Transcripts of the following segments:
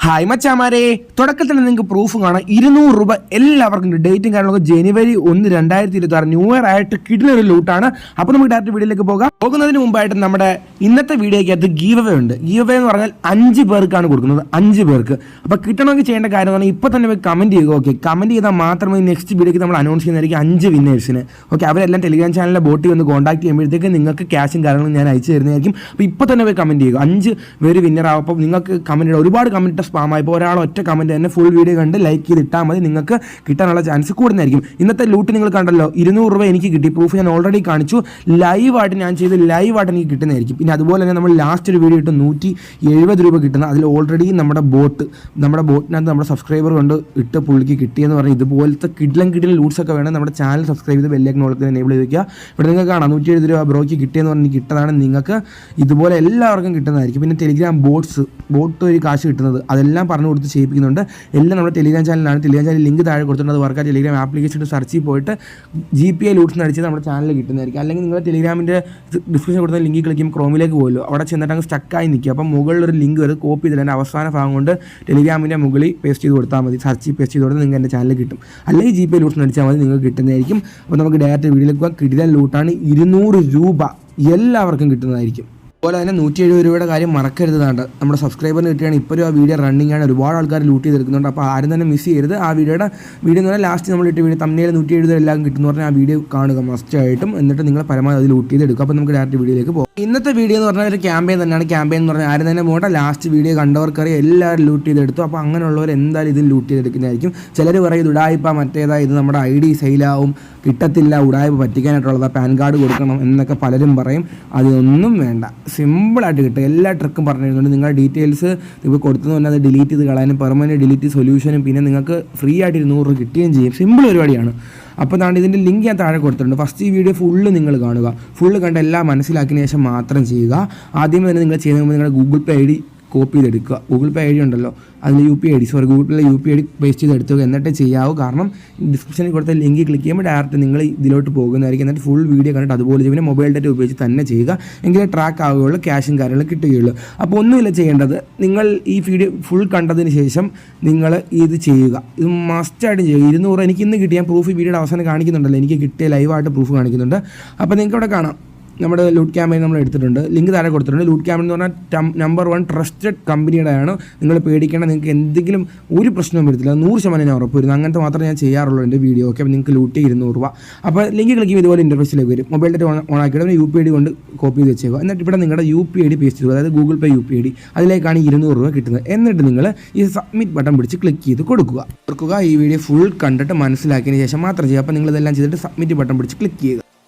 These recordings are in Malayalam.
ഹായ് മച്ചാമാരെ, തുടക്കത്തിൽ തന്നെ നിങ്ങൾക്ക് പ്രൂഫ് കാണാം. 200 രൂപ എല്ലാവർക്കും ഡേറ്റും കാര്യങ്ങളൊക്കെ ജനുവരി 1, 2026 ന്യൂ ഇയർ ആയിട്ട് കിട്ടുന്ന ഒരു ലൂട്ടാണ്. അപ്പോൾ നമുക്ക് ഡയറക്റ്റ് വീഡിയോയിലേക്ക് പോകുന്നതിന് മുമ്പായിട്ട് നമ്മുടെ ഇന്നത്തെ വീഡിയോയ്ക്കകത്ത് ഗീവ് അവേ ഉണ്ട്. ഗീവ് അവേ എന്ന് പറഞ്ഞാൽ 5 പേർക്കാണ് കൊടുക്കുന്നത്, 5 പേർക്ക്. അപ്പോൾ കിട്ടണമെങ്കിൽ ചെയ്യേണ്ട കാര്യം എന്ന് പറഞ്ഞാൽ ഇപ്പോൾ തന്നെ പോയി കമൻറ്റ് ചെയ്യുക. ഓക്കെ, കമൻറ്റ് ചെയ്താൽ മാത്രമേ നെക്സ്റ്റ് വീഡിയോയ്ക്ക് നമ്മൾ അനൗൺസ് ചെയ്യുന്നതായിരിക്കും 5 വിന്നേഴ്സിന്. ഓക്കെ, അവരെല്ലാം ടെലിഗ്രാം ചാനലിലെ ബോട്ടിൽ വന്ന് കോൺടാക്ട് ചെയ്യുമ്പോഴത്തേക്ക് നിങ്ങൾക്ക് ക്യാഷും കാര്യങ്ങളും ഞാൻ അയച്ചു തരുന്നതായിരിക്കും. അപ്പോൾ ഇപ്പോൾ തന്നെ പോയി കമൻറ്റ് ചെയ്യുക. 5 പേര് വിന്നർ ആവും. അപ്പോൾ നിങ്ങൾക്ക് കമൻറ്റ് ഒരുപാട് കമൻറ്റ് സ്പാമായി. ഇപ്പോൾ ഒരാൾ ഒറ്റ കമൻറ്റ് തന്നെ ഫുൾ വീഡിയോ കണ്ട് ലൈക്ക് ചെയ്തിട്ടാൽ മതി, നിങ്ങൾക്ക് കിട്ടാനുള്ള ചാൻസ് കൂടുന്നതായിരിക്കും. ഇന്നത്തെ ലൂട്ട് നിങ്ങൾ കണ്ടല്ലോ, 200 രൂപ എനിക്ക് കിട്ടി. പ്രൂഫ് ഞാൻ ഓൾറെഡി കാണിച്ചു. ലൈവായിട്ട് ഞാൻ ചെയ്ത് ലൈവായിട്ട് എനിക്ക് കിട്ടുന്നതായിരിക്കും. പിന്നെ അതുപോലെ തന്നെ നമ്മൾ ലാസ്റ്റ് ഒരു വീഡിയോ ഇട്ട് 170 രൂപ കിട്ടുന്ന, അതിൽ ഓൾറെഡി നമ്മുടെ ബോട്ടിനകത്ത് നമ്മുടെ സബ്സ്ക്രൈബർ കൊണ്ട് ഇട്ട് പുള്ളിക്ക് കിട്ടിയെന്ന് പറഞ്ഞാൽ ഇതുപോലത്തെ കിഡ്ലൻ ലൂട്ട്സ് ഒക്കെ വേണം. നമ്മുടെ ചാനൽ സബ്സ്ക്രൈബ് ചെയ്ത് ബെല്ലൈക്കൺ ഓൾറെഡി എനേബിൾ ചെയ്ത് വയ്ക്കുക. ഇവിടെ നിങ്ങൾക്ക് കാണാം 170 രൂപ ബ്രോയ്ക്ക് കിട്ടിയെന്ന് പറഞ്ഞ് കിട്ടതാണ്. നിങ്ങൾക്ക് ഇതുപോലെ എല്ലാവർക്കും കിട്ടുന്നതായിരിക്കും. പിന്നെ ടെലിഗ്രാം ബോട്ട് ഒരു കാശ് കിട്ടുന്നത് അതെല്ലാം പറഞ്ഞു കൊടുത്ത് ചെയ്യിപ്പിക്കുന്നുണ്ട്. എല്ലാം നമ്മുടെ ടെലിഗ്രാം ചാനലിലാണ്. ടെലിഗ്രാം ചാനൽ ലിങ്ക് താഴെ കൊടുത്തിട്ടുണ്ട്. വർക്കാ ടെലിഗ്രാം ആപ്ലിക്കേഷൻ സെർച്ച് ചെയ്ത് പോയിട്ട് GPA ലൂട്ട്സ് അടിച്ച് നമ്മുടെ ചാനലിൽ കിട്ടുന്നതായിരിക്കും. അല്ലെങ്കിൽ നിങ്ങൾ ടെലിഗ്രാമിൻ്റെ ഡിസ്ക്രിപ്ഷൻ കൊടുത്ത ലിങ്ക് ക്ലിക്കും ക്രോമിലേക്ക് പോകുമല്ലോ, അവിടെ ചെന്നിട്ട് അങ്ങ് സ്റ്റക്കായി നിൽക്കുക. അപ്പം മുകളിലൊരു ലിങ്ക് വരും, കോപ്പി ചെയ്തിട്ട് എൻ്റെ അവസാന ഭാഗം കൊണ്ട് ടെലിഗ്രാമിൻ്റെ മുകളിൽ പേസ്റ്റ് ചെയ്ത് കൊടുത്താൽ മതി. സെർച്ച് പേസ്റ്റ് ചെയ്ത് കൊടുത്താൽ നിങ്ങൾക്ക് എൻ്റെ ചാനലിൽ കിട്ടും. അല്ലെങ്കിൽ GPA ലൂട്ട്സ് അടിച്ചാൽ മതി, നിങ്ങൾക്ക് കിട്ടുന്നതായിരിക്കും. അപ്പോൾ നമുക്ക് ഡയറക്റ്റ് വീഡിയോയിലേക്ക് പോകാം. കിടിലൻ ലൂട്ടാണ്. 200 രൂപ എല്ലാവർക്കും കിട്ടുന്നതായിരിക്കും. അതുപോലെ തന്നെ 170 രൂപയുടെ കാര്യം മറക്കരുതാണ്. നമ്മുടെ സബ്സ്ക്രൈബറിന് കിട്ടുകയാണ്. ഇപ്പോഴും ആ വീഡിയോ റണ്ണിങ് ആണ്. ഒരുപാട് ആൾക്കാർ ലൂട്ട് ചെയ്തെടുക്കുന്നുണ്ട്. അപ്പോൾ ആരും തന്നെ മിസ് ചെയ്യരുത്. ആ വീഡിയോ എന്ന് പറഞ്ഞാൽ ലാസ്റ്റ് നമ്മൾ ഇട്ട് വീഡിയോ തമ്മിൽ 170 എല്ലാം കിട്ടുമെന്ന് പറഞ്ഞാൽ ആ വീഡിയോ കാണുക മസ്റ്റായിട്ടും. എന്നിട്ട് നിങ്ങൾ പരമാവധി അത് ലൂട്ട് ചെയ്തെടുക്കുക. അപ്പോൾ നമുക്ക് ഡയറക്റ്റ് വീഡിയോയിലേക്ക് പോകും. ഇന്നത്തെ വീഡിയോ എന്ന് പറഞ്ഞാൽ ഒരു ക്യാമ്പയിൻ തന്നെയാണ്. ക്യാമ്പയിൻ എന്ന് പറഞ്ഞാൽ ആരും തന്നെ പോകട്ടെ, ലാസ്റ്റ് വീഡിയോ കണ്ടവർക്കറിയാം എല്ലാവരും ലൂട്ട് ചെയ്തെടുത്തു. അപ്പോൾ അങ്ങനെയുള്ളവർ എന്തായാലും ഇതിൽ ലൂട്ട് ചെയ്തെടുക്കുന്നതായിരിക്കും. ചിലർ പറയും ഉടായ്പ മറ്റേതാ, ഇത് നമ്മുടെ ID സെയിലാവും, കിട്ടത്തില്ല, ഉടായ്പ പറ്റിക്കാനായിട്ടുള്ളതാ, പാൻ കാർഡ് കൊടുക്കണം എന്നൊക്കെ പലരും പറയും. അതൊന്നും വേണ്ട, സിമ്പിളായിട്ട് കിട്ടും. എല്ലാ ട്രിക്കും പറഞ്ഞു തരുന്നുണ്ട്. നിങ്ങളുടെ ഡീറ്റെയിൽസ് ഇപ്പോൾ കൊടുത്തതെന്ന് പറഞ്ഞാൽ അത് ഡിലീറ്റ് ചെയ്ത് കളയാനും പെർമനൻറ്റ് ഡിലീറ്റ് സൊല്യൂഷനും പിന്നെ നിങ്ങൾക്ക് ഫ്രീ ആയിട്ട് 200 രൂപ കിട്ടുകയും ചെയ്യും. സിമ്പിൾ പരിപാടിയാണ്. അപ്പോൾ അതാണ് ഇതിൻ്റെ ലിങ്ക് ഞാൻ താഴെ കൊടുത്തിട്ടുണ്ട്. ഫസ്റ്റ് ഈ വീഡിയോ ഫുള്ള് നിങ്ങൾ കാണുക. ഫുള്ള് കണ്ട് എല്ലാം മനസ്സിലാക്കിയതിന് ശേഷം മാത്രം ചെയ്യുക. ആദ്യം തന്നെ നിങ്ങൾ ചെയ്യുമ്പോൾ നിങ്ങളുടെ ഗൂഗിൾ പേ ID കോപ്പി ചെയ്തെടുക്കുക. ഗൂഗിൾ പേ ID ഉണ്ടല്ലോ, അതിൽ ഗൂഗിൾ പേയിലെ UPI ID പേസ്റ്റ് ചെയ്തെടുത്തുക. എന്നിട്ട് ചെയ്യാവൂ. കാരണം ഡിസ്ക്രിപ്ഷനിൽ കൊടുത്ത ലിങ്ക് ക്ലിക്ക് ചെയ്യുമ്പോൾ ഡയറക്റ്റ് നിങ്ങൾ ഇതിലോട്ട് പോകുന്നതായിരിക്കും. എന്നിട്ട് ഫുൾ വീഡിയോ കണ്ടിട്ട് അതുപോലെ പിന്നെ മൊബൈൽ ഡാറ്റ ഉപയോഗിച്ച് തന്നെ ചെയ്യുക. എങ്കിലേ ട്രാക്ക് ആവുകയുള്ളൂ, ക്യാഷും കാര്യങ്ങളും കിട്ടുകയുള്ളൂ. അപ്പോൾ ഒന്നുമില്ല ചെയ്യേണ്ടത്, നിങ്ങൾ ഈ വീഡിയോ ഫുൾ കണ്ടതിന് ശേഷം നിങ്ങൾ ഇത് ചെയ്യുക. ഇത് മസ്റ്റായിട്ട് ചെയ്യുക. 200 എനിക്ക് ഇന്ന് കിട്ടി. ഞാൻ പ്രൂഫ് വീഡിയോയുടെ അവസാനം കാണിക്കുന്നുണ്ടല്ലോ, എനിക്ക് കിട്ടിയ ലൈവായിട്ട് പ്രൂഫ് കാണിക്കുന്നുണ്ട്. അപ്പോൾ നിങ്ങൾക്ക് ഇവിടെ കാണാം നമ്മുടെ ലൂട്ട് ക്യാമ്പയിൻ നമ്മൾ എടുത്തിട്ടുണ്ട്. ലിങ്ക് താഴെ കൊടുത്തിട്ടുണ്ട്. ലൂട്ട് ക്യാമ്പയിൻ എന്ന് പറഞ്ഞാൽ നമ്പർ 1 ട്രസ്റ്റഡ് കമ്പനിയുടെയാണ്. നിങ്ങൾ പേടിക്കേണ്ട, നിങ്ങൾക്ക് എന്തെങ്കിലും ഒരു പ്രശ്നവും വരത്തില്ല. 100% ഞാൻ ഉറപ്പ് വരുന്നു. അങ്ങനത്തെ മാത്രമേ ഞാൻ ചെയ്യാറുള്ളൂ എൻ്റെ വീഡിയോ. ഓക്കെ, അപ്പോൾ നിങ്ങൾക്ക് ലൂട്ട് 200 രൂപ. അപ്പോൾ ലിങ്ക് ക്ലിക്ക് ചെയ്യും ഇതുപോലെ ഇൻ്റർഫേസിലേക്ക് വരും. മൊബൈൽ ഡാറ്റ ഓൺ ആക്കിയിട്ട് UPI ID കൊണ്ട് കോപ്പി ചെയ്ത് വെച്ചേക്കുക. എന്നിട്ട് ഇവിടെ നിങ്ങളുടെ UPI ID പേസ്റ്റ് ചെയ്യുക, അതായത് ഗൂഗിൾ പേ UPI ID, അതിലേക്കാണ് 200 രൂപ കിട്ടുന്നത്. എന്നിട്ട് നിങ്ങൾ ഈ സബ്മിറ്റ് ബട്ടൺ പിടിച്ച് ക്ലിക്ക് ചെയ്ത് കൊടുക്കുക. ഈ വീഡിയോ ഫുൾ കണ്ടിട്ട് മനസ്സിലാക്കിയതിന് ശേഷം മാത്രം ചെയ്യുക. അപ്പോൾ നിങ്ങളിതെല്ലാം ചെയ്തിട്ട് സബ്മിറ്റ് ബട്ടൺ പിടിച്ച് ക്ലിക്ക് ചെയ്യുക.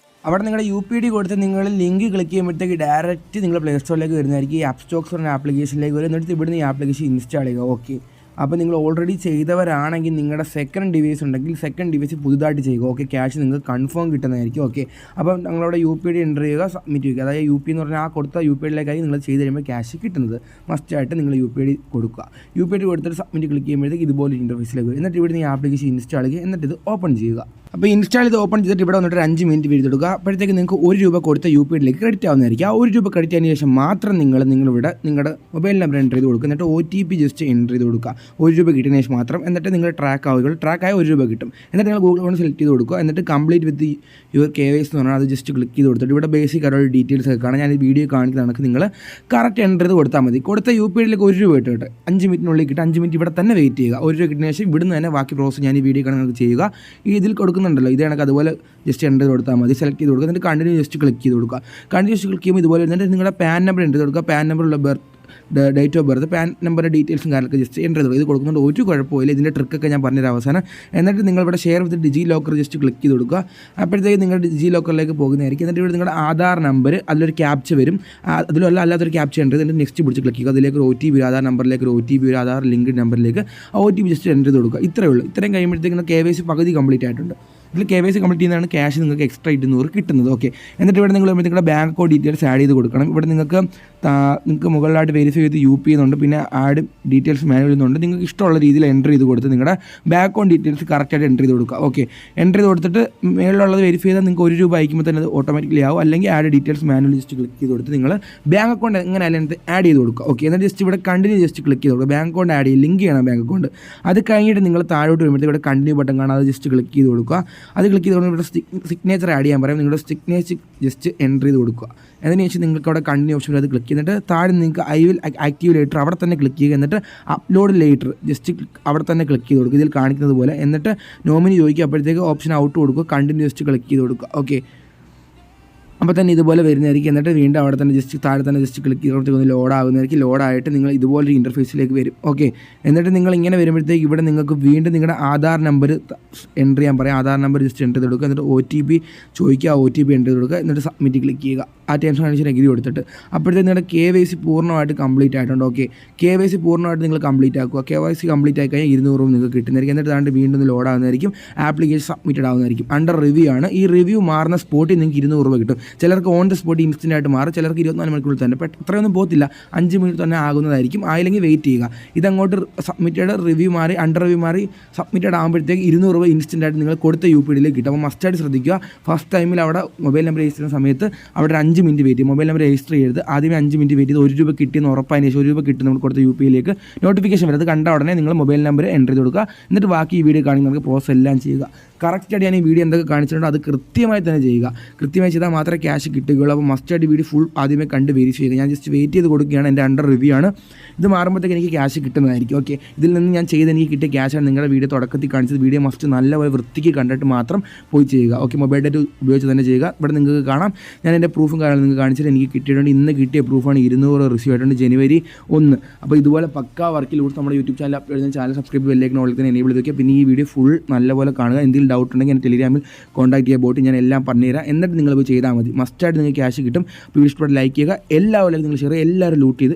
അവിടെ നിങ്ങളുടെ UPI ID കൊടുത്ത് നിങ്ങൾ ലിങ്ക് ക്ലിക്ക് ചെയ്യുമ്പോഴത്തേക്ക് ഡയറക്റ്റ് നിങ്ങൾ പ്ലേ സ്റ്റോറിലേക്ക് വരുന്നതായിരിക്കും. ഈ ആപ്പ് സ്റ്റോക്സ് പറഞ്ഞ ആപ്ലിക്കേഷനിലേക്ക് വരും. എന്നിട്ട് ഇവിടുന്ന് ഈ ആപ്ലിക്കേഷൻ ഇൻസ്റ്റാൾ ചെയ്യുക. ഓക്കെ, അപ്പോൾ നിങ്ങൾ ഓൾറെഡി ചെയ്തവരാണെങ്കിൽ നിങ്ങളുടെ സെക്കൻഡ് ഡിവൈസ് ഉണ്ടെങ്കിൽ സെക്കൻഡ് ഡിവൈസ് പുതുതായിട്ട് ചെയ്യുക. ഓക്കെ, ക്യാഷ് നിങ്ങൾക്ക് കൺഫേം കിട്ടുന്നതായിരിക്കും. ഓക്കെ, അപ്പോൾ നിങ്ങളുടെ UPI ID എൻ്റർ ചെയ്യുക, സബ്മിറ്റ് ചെയ്യുക. അതായത് UPI എന്ന് പറഞ്ഞാൽ ആ കൊടുത്ത UPI ID നിങ്ങൾ ചെയ്ത് കഴിയുമ്പോൾ ക്യാഷ് കിട്ടുന്നത്. മസ്റ്റായിട്ട് നിങ്ങൾ UPI ID കൊടുക്കുക. UPI ID കൊടുത്തിട്ട് സബ്മിറ്റ് ക്ലിക്ക് ചെയ്യുമ്പോഴത്തേക്ക് ഇതുപോലെ ഇൻ്റർഫേസിലേക്ക് വരും. എന്നിട്ട് ഇവിടുന്ന് ഈ ആപ്ലിക്കേഷൻ ഇൻസ്റ്റാൾ ചെയ്യുക. എന്നിട്ട് ഇത് ഓപ്പൺ ചെയ്യുക. അപ്പോൾ ഇൻസ്റ്റാൾ ചെയ്ത് ഓപ്പൺ ചെയ്തിട്ട് ഇവിടെ വന്നിട്ട് 5 മിനിറ്റ് വീഡിയോ എടുക്കുക. അപ്പോഴത്തേക്ക് നിങ്ങൾക്ക് 1 രൂപ കൊടുത്ത UPI ID ക്രെഡിറ്റ് ആവുന്നതായിരിക്കും. ആ 1 രൂപ ക്രെഡിറ്റ് ആയതിനു ശേഷം മാത്രം നിങ്ങളിവിടെ നിങ്ങളുടെ മൊബൈൽ നമ്പർ എൻ്റർ ചെയ്ത് കൊടുക്കുക. എന്നിട്ട് OTP ജസ്റ്റ് എൻ്റർ ചെയ്ത് കൊടുക്കുക. 1 രൂപ കിട്ടിയതിന് ശേഷം മാത്രം. എന്നിട്ട് നിങ്ങൾ ട്രാക്ക് ആവുകയുള്ളൂ. ട്രാക്കായ 1 രൂപ കിട്ടും. എന്നിട്ട് നിങ്ങൾ ഗൂഗിൾ അക്കൗണ്ട് സെലക്ട് ചെയ്ത് കൊടുക്കുക. എന്നിട്ട് കംപ്ലീറ്റ് വിത്ത് യുവർ KYC എന്ന് പറഞ്ഞാൽ അത് ജസ്റ്റ് ക്ലിക്ക് ചെയ്ത് കൊടുത്തിട്ട് ഇവിടെ ബേസിക് ആയിട്ടുള്ള ഡീറ്റെയിൽസ് ഒക്കെ കാണാൻ ഞാൻ ഈ വീഡിയോ കാണിക്കുന്ന കണക്ക് നിങ്ങൾ കറക്റ്റ് എൻ്റർ ചെയ്ത് കൊടുത്താൽ മതി. കൊടുത്ത UPI ID 1 രൂപ കിട്ടും. 5 മിനിറ്റിനുള്ളിൽ കിട്ടും. 5 മിനിറ്റ് ഇവിടെ തന്നെ വെയിറ്റ് ചെയ്യുക. 1 രൂപ കിട്ടിയതിന് ശേഷം ഇവിടുന്ന് തന്നെ ബാക്കി പ്രോസസ്സ് ഞാൻ ഈ വീഡിയോ കാണാൻ നിങ്ങൾക്ക് ചെയ്യുക. ഈ ഇതിൽ കൊടുക്കുന്നുണ്ടല്ലോ, ഇത് കണക്ക് അതുപോലെ ജസ്റ്റ് എൻ്റർ ചെയ്ത് കൊടുത്താൽ മതി. സെലക്ട് ചെയ്ത് കൊടുക്കുക. എന്നിട്ട് കണ്ടിന്യൂ ജസ്റ്റ് ക്ലിക്ക് ചെയ്ത് കൊടുക്കുക. കണ്ടിന്യൂ ജസ്റ്റ് ക്ലിക്ക് ചെയ്യുമ്പോൾ ഇതുപോലെ എന്നിട്ട് നിങ്ങളുടെ പാൻ നമ്പർ എൻ്റർ ചെയ്ത് കൊടുക്കുക. പാൻ നമ്പറുള്ള ഡേറ്റ് ഓഫ് ബർത്ത്, പാൻ നമ്പറിൻ്റെ ഡീറ്റെയിൽസും കാര്യങ്ങളൊക്കെ ജസ്റ്റ് എൻ്റർ ചെയ്ത് കൊടുക്കുക. ഇത് കൊടുക്കുന്നുണ്ട്, ഒരു കുഴപ്പമില്ല. ഇതിൻ്റെ ട്രിക്കൊക്കെ ഞാൻ പറഞ്ഞൊരു അവസാനം. എന്നിട്ട് നിങ്ങളിവിടെ share with DigiLocker just click ചെയ്ത് കൊടുക്കുക. അപ്പോഴത്തേക്ക് നിങ്ങൾ ഡിജി ലോക്കറിലേക്ക് പോകുന്നതായിരിക്കും. എന്നിട്ട് ഇവിടെ നിങ്ങളുടെ ആധാർ നമ്പർ, അതിലൊരു ക്യാപ്ച വരും. അതിലല്ല അല്ലാത്തൊരു ക്യാപ്ച എൻ്റർ ചെയ്ത് നെക്സ്റ്റ് പിടിച്ച് ക്ലിക്ക് ചെയ്യുക. അതിലേക്ക് ഒരു OTP ആധാർ നമ്പറിലേക്ക് ഒരു OTP ആധാർ ലിങ്ക് നമ്പറിലേക്ക് ആ OTP ജസ്റ്റ് എൻ്റർ ചെയ്ത് കൊടുക്കുക. ഇത്രയേ ഉള്ളൂ. ഇത്രയും കഴിയുമ്പോഴത്തേക്ക് KYC പകുതി കംപ്ലീറ്റ് ആയിട്ടുണ്ട്. ഇതിൽ KYC കംപ്ലീറ്റ് ചെയ്യുന്നതാണ് ക്യാഷ് നിങ്ങൾക്ക് എക്സ്ട്രാ 200 കിട്ടുന്നത്. ഓക്കെ, എന്നിട്ട് ഇവിടെ നിങ്ങൾ നിങ്ങളുടെ ബാങ്ക് അക്കൗണ്ട് ഡീറ്റെയിൽസ് ആഡ് ചെയ്ത് കൊടുക്കണം. ഇവിടെ നിങ്ങൾക്ക് മുകളിലായിട്ട് വെരിഫൈ ചെയ്ത് UP ചെയ്യുന്നുണ്ട്, പിന്നെ ആഡ് ഡീറ്റെയിൽസ് മാനുവൽ ചെയ്യുന്നുണ്ട്. നിങ്ങൾക്ക് ഇഷ്ടമുള്ള രീതിയിൽ എൻ്റർ ചെയ്ത് കൊടുത്ത് നിങ്ങളുടെ ബാങ്ക് അക്കൗണ്ട് ഡീറ്റെയിൽസ് കറക്റ്റായിട്ട് എൻ്റർ ചെയ്ത് കൊടുക്കുക. ഓക്കെ, എൻ്റർ ചെയ്ത് കൊടുത്തിട്ട് മേളിലുള്ളത് വെരിഫൈ ചെയ്താൽ നിങ്ങൾക്ക് 1 രൂപ അയക്കുമ്പോൾ തന്നെ അത് ഓട്ടോമാറ്റിക്കലി ആവും. അല്ലെങ്കിൽ add details manual just click ചെയ്ത് കൊടുത്ത് നിങ്ങൾ ബാങ്ക് അക്കൗണ്ട് എങ്ങനെ അല്ലെങ്കിൽ ആഡ് ചെയ്ത് കൊടുക്കുക. ഓക്കെ, എന്നിട്ട് ജസ്റ്റ് ഇവിടെ കണ്ടിന്യൂ ജസ്റ്റ് ക്ലിക്ക് ചെയ്ത് കൊടുക്കുക. ബാങ്ക് അക്കൗണ്ട് ആഡ് ചെയ്ത് ലിങ്ക് ചെയ്യണം ബാങ്ക് അക്കൗണ്ട്. അത് കഴിഞ്ഞിട്ട് നിങ്ങൾ താഴോട്ട് വരുമ്പോഴത്തേക്ക് ഇവിടെ കണ്ടിന്യൂ ബട്ടൺ കാണാം, അത് ജസ്റ്റ് ക്ലിക്ക് ചെയ്ത് കൊടുക്കുക. അത് ക്ലിക്ക് ചെയ്ത് ഇവിടെ സിഗ്നേച്ചർ ആഡ് ചെയ്യാൻ പറയും. നിങ്ങളുടെ സിഗ്നേച്ചർ ജസ്റ്റ് എൻ്റർ ചെയ്ത് കൊടുക്കുക. അതിനുശേഷം നിങ്ങൾക്ക് അവിടെ കണ്ടിന്യൂ ഓപ്ഷൻ അത് ക്ലിക്ക് ചെയ്തിട്ട് താഴെ നിങ്ങൾക്ക് ഐ വിൽ ആക്റ്റീവ് ലേറ്റർ അവിടെ തന്നെ ക്ലിക്ക് ചെയ്യുക. എന്നിട്ട് അപ്ലോഡ് ലേറ്റർ ജസ്റ്റ് അവിടെ തന്നെ ക്ലിക്ക് ചെയ്ത് കൊടുക്കുക, ഇതിൽ കാണിക്കുന്നത് പോലെ. എന്നിട്ട് നോമിനി ചോദിക്കുക, അപ്പോഴത്തേക്ക് ഓപ്ഷൻ ഔട്ട് കൊടുക്കുക, കണ്ടിന്യൂ ജസ്റ്റ് ക്ലിക്ക് ചെയ്ത് കൊടുക്കുക. ഓക്കെ, അപ്പോൾ തന്നെ ഇതുപോലെ വരുന്നതായിരിക്കും. എന്നിട്ട് വീണ്ടും അവിടെ തന്നെ ജസ്റ്റ് താഴെ തന്നെ ജസ്റ്റ് ക്ലിക്ക് ചെയ്യുമ്പോഴത്തേക്ക് ഒന്ന് ലോഡ് ആകുന്നതായിരിക്കും. ലോഡായിട്ട് നിങ്ങൾ ഇതുപോലൊരു ഇൻ്റർഫേസിലേക്ക് വരും. ഓക്കെ, എന്നിട്ട് നിങ്ങൾ ഇങ്ങനെ വരുമ്പോഴത്തേക്ക് ഇവിടെ നിങ്ങൾക്ക് വീണ്ടും നിങ്ങളുടെ ആധാർ നമ്പർ എൻ്റർ ചെയ്യാൻ പറയാം. ആധാർ നമ്പർ ജസ്റ്റ് എൻ്റർ ചെയ്ത് കൊടുക്കുക. എന്നിട്ട് OTP ചോദിക്കുക, OTP എൻ്റർ ചെയ്ത് കൊടുക്കുക. എന്നിട്ട് സബ്മിറ്റ് ക്ലിക്ക് ചെയ്യുക. ആ ടേംസ് ആൻഡ് കണ്ടീഷൻ എഗ്രി കൊടുത്തിട്ട് അപ്പോഴത്തേക്ക് നിങ്ങളുടെ KYC പൂർണ്ണമായിട്ട് കംപ്ലീറ്റ് ആയിട്ടുണ്ട്. ഓക്കെ, KYC പൂർണ്ണമായിട്ട് നിങ്ങൾ കംപ്ലീറ്റ് ആക്കുക. KYC കംപ്ലീറ്റ് ആയി കഴിഞ്ഞാൽ 200 രൂപ നിങ്ങൾക്ക് കിട്ടുന്നതായിരിക്കും. എന്നിട്ട് താണ്ട് വീണ്ടും ലോഡ് ആകുന്നതായിരിക്കും. ആപ്ലിക്കേഷൻ സബ്മിറ്റഡ് ആകുന്നതായിരിക്കും. അണ്ടർ റിവ്യൂ ആണ്. ഈ റിവ്യൂ മാറുന്ന സ്പോട്ടിൽ നിങ്ങൾക്ക് 200 രൂപ കിട്ടും. ചിലർക്ക് ഓൺ ദ സ്പോട്ട് ഇൻസ്റ്റൻ്റ് ആയിട്ട് മാറും, ചിലർക്ക് 24 മണിക്കൂറിൽ തന്നെ. അത്രയൊന്നും പോകത്തില്ല, 5 മിനിറ്റ് തന്നെ ആകുന്നതായിരിക്കും. ആയില്ലെങ്കിൽ വെയിറ്റ് ചെയ്യുക. ഇതങ്ങോട്ട് സബ്മിറ്റഡ് റിവ്യൂ മാറി അണ്ടർ റിവ്യൂ മാറി സബ്മിറ്റഡ് ആകുമ്പോഴത്തേക്ക് 200 രൂപ ഇൻസ്റ്റൻ്റ് ആയിട്ട് നിങ്ങൾ കൊടുത്ത UPIയിലേക്ക് കിട്ടും. അപ്പോൾ മസ്റ്റായിട്ട് ശ്രദ്ധിക്കുക. ഫസ്റ്റ് ടൈമിൽ അവിടെ മൊബൈൽ നമ്പർ രജിസ്റ്റർ ചെയ്യുന്ന സമയത്ത് അവിടെ 5 മിനിറ്റ് വെയിറ്റ് ചെയ്യും. മൊബൈൽ നമ്പർ രജിസ്റ്റർ ചെയ്ത് ആദ്യമേ 5 മിനിറ്റ് വെയിറ്റ് ചെയ്ത് 1 രൂപ കിട്ടിയെന്ന് ഉറപ്പായതിനു ശേഷം 1 രൂപ കിട്ടും നമ്മൾ കൊടുത്ത UPIയിലേക്ക് നോട്ടിഫിക്കേഷൻ വരും. അത് കണ്ട ഉടനെ നിങ്ങൾ മൊബൈൽ നമ്പർ എൻ്റർ ചെയ്ത് കൊടുക്കുക. എന്നിട്ട് ബാക്കി ഈ വീഡിയോ കാണുന്ന നമുക്ക് പ്രോസസ് എല്ലാം ചെയ്യുക. കറക്റ്റായിട്ട് ഞാൻ ഈ വീഡിയോ എന്തൊക്കെ കാണിച്ചിട്ടുണ്ടോ അത് കൃത്യമായി തന്നെ ചെയ്യുക. കൃത്യമായി ചെയ്താൽ മാത്രമേ ക്യാഷ് കിട്ടുകയുള്ളൂ. അപ്പോൾ മസ്റ്റായിട്ട് വീഡിയോ ഫുൾ ആദ്യമേ കണ്ട് വെരിഫൈ ചെയ്യുക. ഞാൻ ജസ്റ്റ് വെയിറ്റ് ചെയ്ത് കൊടുക്കുകയാണ്. എൻ്റെ അണ്ടർ റിവ്യൂ ആണ്. ഇത് മാറുമ്പോഴത്തേക്ക് എനിക്ക് ക്യാഷ് കിട്ടുന്നതായിരിക്കും. ഓക്കെ, ഇതിൽ നിന്ന് ഞാൻ ചെയ്ത് എനിക്ക് കിട്ടിയ ക്യാഷാണ് നിങ്ങളുടെ വീഡിയോ തുടക്കത്തിൽ കാണിച്ചത്. വീഡിയോ മസ്റ്റ് നല്ലപോലെ വൃത്തിക്ക് കണ്ടിട്ട് മാത്രം പോയി ചെയ്യുക. ഓക്കെ, മൊബൈൽ ഡേറ്റ ഉപയോഗിച്ച് തന്നെ ചെയ്യുക. ഇവിടെ നിങ്ങൾക്ക് കാണാം, ഞാൻ എൻ്റെ പ്രൂഫും കാര്യങ്ങളും നിങ്ങൾക്ക് കാണിച്ചിട്ട് എനിക്ക് കിട്ടിയിട്ടുണ്ട്. ഇന്ന് കിട്ടിയ പ്രൂഫാണ് 200 റിസീവ് ആയിട്ടുണ്ട് ജനുവരി 1. അപ്പോൾ ഇതുപോലെ പക്കാ വർക്കിലൂടെ നമ്മുടെ യൂട്യൂബ് ചാനൽ അപ്ലോഡ് ചെയ്യുന്ന ചാനൽ സബ്സ്ക്രൈബ് ബെല്ലേക്ക് ഓൾ തന്നെ എനേബിൾ ചെയ്ത് വയ്ക്കുക. പിന്നെ ഈ വീഡിയോ ഫുൾ നല്ലപോലെ കാണുക. എന്തെങ്കിലും ഡൗട്ട് ഉണ്ടെങ്കിൽ എൻ്റെ ടെലിഗ്രാമിൽ കോൺടാക്ട് ചെയ്യുക. ബോട്ട് ഞാൻ എല്ലാം പറഞ്ഞുതരാം. എന്നിട്ട് നിങ്ങൾ പോയി ചെയ്താൽ മതി. മസ്റ്റായിട്ട് നിങ്ങൾക്ക് ക്യാഷ് കിട്ടും. അപ്പോൾ വീഡിയോ ഇഷ്ടപ്പെട്ട് ലൈക്ക് ചെയ്യുക. എല്ലാവരും നിങ്ങൾ ഷെയർ ചെയ്യുക. എല്ലാവരും ലൂട്ട് ചെയ്ത്